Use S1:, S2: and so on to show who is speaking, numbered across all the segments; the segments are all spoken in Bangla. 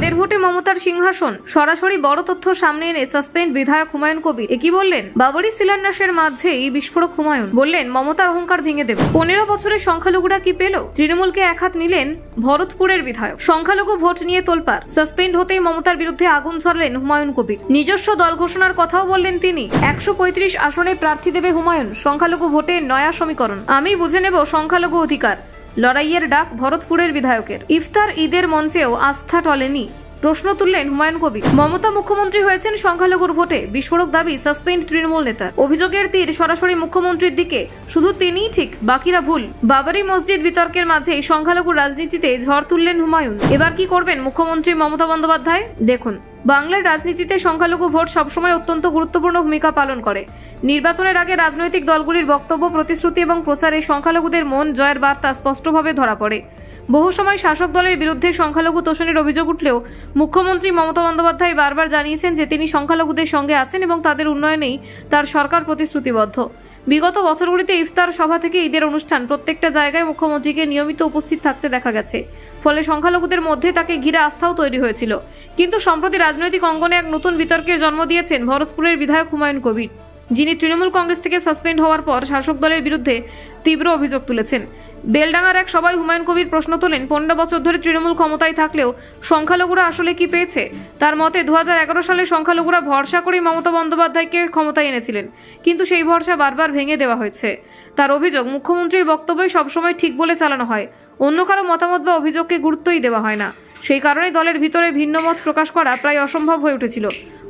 S1: কাদের ভোটে মমতার সিংহাসন? সরাসরি বড় তথ্য সামনে এনে সাসপেন্ড বিধায়ক হুমায়ুন কবির একই বললেন। বাবরি শিলান্যাসের মাঝেই বিস্ফোরক হুমায়ুন বললেন মমতার অহংকার ভেঙে দেবে। 15 বছরের সংখ্যালঘুরা কি পেল? তৃণমূলকে এক হাত নিলেন ভরতপুরের বিধায়ক। সংখ্যালঘু ভোট নিয়ে তোলপাড়। সাসপেন্ড হতেই মমতার বিরুদ্ধে আগুন ছড়লেন হুমায়ুন কবির। নিজস্ব দল ঘোষণার কথাও বললেন তিনি। 135 আসনে প্রার্থী দেবে হুমায়ুন। সংখ্যালঘু ভোটে নয়া সমীকরণ। আমি বুঝে নেব সংখ্যালঘু অধিকার। লড়াইয়ের ডাক ভরতপুরের বিধায়কের। ইফতার ঈদের মঞ্চেও আস্থা টলেনি। প্রশ্ন তুললেন হুমায়ুন কবির। মমতা মুখ্যমন্ত্রী হয়েছেন সংখ্যালঘুর ভোটে। বিস্ফোরক দাবি সাসপেন্ড তৃণমূল নেতা। অভিযোগের তীর সরাসরি মুখ্যমন্ত্রীর দিকে। শুধু তিনিই ঠিক, বাকিরা ভুল। বাবরি মসজিদ বিতর্কের মাঝে সংখ্যালঘু রাজনীতিতে ঝড় তুললেন হুমায়ুন। এবার কি করবেন মুখ্যমন্ত্রী মমতা বন্দ্যোপাধ্যায়? দেখুন, বাংলার রাজনীতিতে সংখ্যালঘু ভোট সবসময় অত্যন্ত গুরুত্বপূর্ণ ভূমিকা পালন করে। নির্বাচনের আগে রাজনৈতিক দলগুলির বক্তব্য, প্রতিশ্রুতি এবং প্রচারে সংখ্যালঘুদের মন জয়ের বার্তা স্পষ্টভাবে ধরা পড়ে। বহু সময় শাসক দলের বিরুদ্ধে সংখ্যালঘু তোষণের অভিযোগ উঠলেও মুখ্যমন্ত্রী মমতা বন্দ্যোপাধ্যায় বারবার জানিয়েছেন যে তিনি সংখ্যালঘুদের সঙ্গে আছেন এবং তাদের উন্নয়নেই তার সরকার প্রতিশ্রুতিবদ্ধ। বিগত বছরগুলিতে ইফতার সভা থেকে ঈদের অনুষ্ঠান প্রত্যেকটা জায়গায় মুখ্যমন্ত্রীকে নিয়মিত উপস্থিত থাকতে দেখা গেছে। ফলে সংখ্যালঘুদের মধ্যে তাকে ঘিরে আস্থাও তৈরি হয়েছিল। কিন্তু সম্প্রতি রাজনৈতিক অঙ্গনে এক নতুন বিতর্কের জন্ম দিয়েছেন ভরতপুরের বিধায়ক হুমায়ুন কবির, যিনি তৃণমূল কংগ্রেস থেকে সাসপেন্ড হওয়ার পর শাসক দলের বিরুদ্ধে তীব্র অভিযোগ তুলেছেন। বেলডাঙ্গার এক সভায় হুমায়ুন কবির প্রশ্ন তোলেন, 15 বছর ধরে তৃণমূল ক্ষমতায় থাকলেও সংখ্যালঘুরা আসলে কি পেয়েছে? তার মতে 2011 সালে সংখ্যালঘুরা ভরসা করেই মমতা বন্দ্যোপাধ্যায়কে ক্ষমতায় এনেছিলেন, কিন্তু সেই ভরসা বারবার ভেঙে দেওয়া হয়েছে। তার অভিযোগ, মুখ্যমন্ত্রীর বক্তব্যই সবসময় ঠিক বলে চালানো হয়, অন্য কারো মতামত বা অভিযোগকে গুরুত্বই দেওয়া হয় না। সেই কারণে দলের ভিতরে ভিন্ন মত প্রকাশ করা প্রায় অসম্ভব হয়ে উঠেছিল।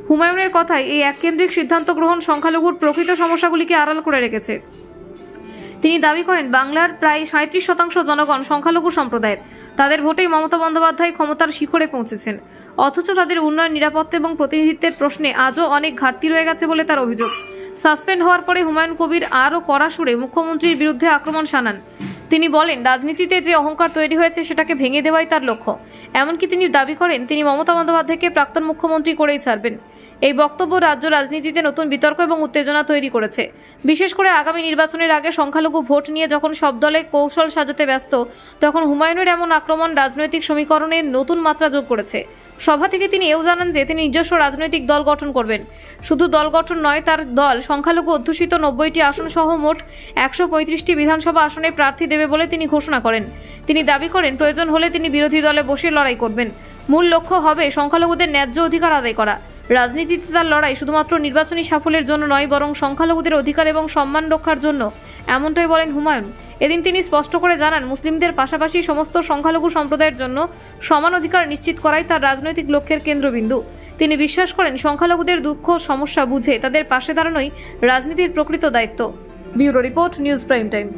S1: হুমায়ুনের কথায় এই এককেন্দ্রিক সিদ্ধান্ত গ্রহণ সংখ্যালঘুর প্রকৃত সমস্যাগুলিকে আড়াল করে রেখেছে। তিনি দাবি করেন, বাংলার প্রায় 37% জনগণ সংখ্যালঘু সম্প্রদায়ের। তাদের ভোটেই মমতা বন্দ্যোপাধ্যায় ক্ষমতার শিখরে পৌঁছেছেন। অথচ তাদের উন্নয়ন, নিরাপত্তা এবং প্রতিনিধিত্বের প্রশ্নে আজও অনেক ঘাটতি রয়ে গেছে বলে তার অভিযোগ। সাসপেন্ড হওয়ার পরে হুমায়ুন কবির আরও কড়া সুরে মুখ্যমন্ত্রীর বিরুদ্ধে আক্রমণ শানান। তিনি বলেন, রাজনীতিতে যে অহংকার তৈরি হয়েছে সেটাকে ভেঙে দেওয়াই তার লক্ষ্য। এমনকি তিনি দাবি করেন তিনি মমতা বন্দ্যোপাধ্যায়কে প্রাক্তন মুখ্যমন্ত্রী করেই ছাড়বেন। এই বক্তব্য রাজ্য রাজনীতিতে নতুন বিতর্ক এবং উত্তেজনা তৈরি করেছে। বিশেষ করে আগামী নির্বাচনের আগে সংখ্যালঘু ভোট নিয়ে যখন সব দলে কৌশল সাজাতে ব্যস্ত, তখন হুমায়ুনের এমন আক্রমণ রাজনৈতিক সমীকরণের নতুন মাত্রা যোগ করেছে। সভা থেকে তিনি এও জানান যে তিনি নিজস্ব রাজনৈতিক দল গঠন করবেন। শুধু দল গঠন নয়, তার দল সংখ্যালঘু অধ্যুষিত 90টি আসন সহ মোট 135টি বিধানসভা আসনে প্রার্থী দেবে বলে তিনি ঘোষণা করেন। তিনি দাবি করেন, প্রয়োজন হলে তিনি বিরোধী দলে বসে লড়াই করবেন। মূল লক্ষ্য হবে সংখ্যালঘুদের ন্যায্য অধিকার আদায় করা। রাজনীতিতে তার লড়াই শুধুমাত্র নির্বাচনী সাফল্যের জন্য নয়, বরং সংখ্যালঘুদের অধিকার এবং সম্মান রক্ষার জন্য। এমনটাই বলেন হুমায়ুন। এদিন তিনি স্পষ্ট করে জানান, মুসলিমদের পাশাপাশি সমস্ত সংখ্যালঘু সম্প্রদায়ের জন্য সমান অধিকার নিশ্চিত করাই তার রাজনৈতিক লক্ষ্যের কেন্দ্রবিন্দু। তিনি বিশ্বাস করেন, সংখ্যালঘুদের দুঃখ সমস্যা বুঝে তাদের পাশে দাঁড়ানোই রাজনীতির প্রকৃত দায়িত্ব। Bureau report, news prime Times.